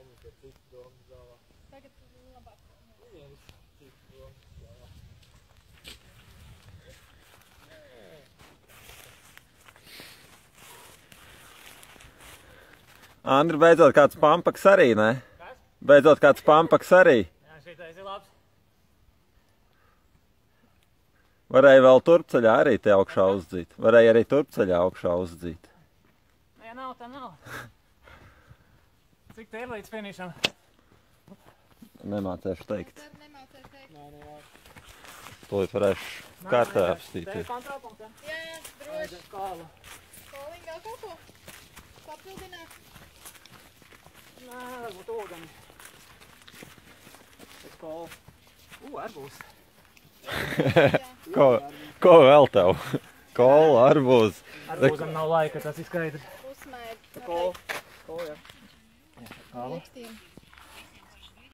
viņas ir citas domas galvā. Tagad tu labāk. Viņiem viss citas domas galvā. Andri, beidzot kāds pampaks arī, ne? Kas? Beidzot kāds pampaks arī. Jā, šitais ir labs. Varēja vēl turpceļā arī te augšā uzdzīt. Varēja arī turpceļā augšā uzdzīt. Ja nav, tā nav. Cik te ir līdz finišam? Nemācēšu teikt. Es arī nemācēju teikt. Nē, nē, jā. Tūlīt varēšu kārtā Te ir apstīties. kontrolpunkts, jā? Jā, droši. Aiziet kālu. Koliņ vēl kaut ko? Papildināt? Nē, varbūt ūdeni. Pēc kolu. Arbūs. Ko vēl tev? Kola, arbūz. Arbūzam nav laika, tas ir skaidrs. Uzsmēri. Kolu. Kolu, jā. Kālu. Liekstiem.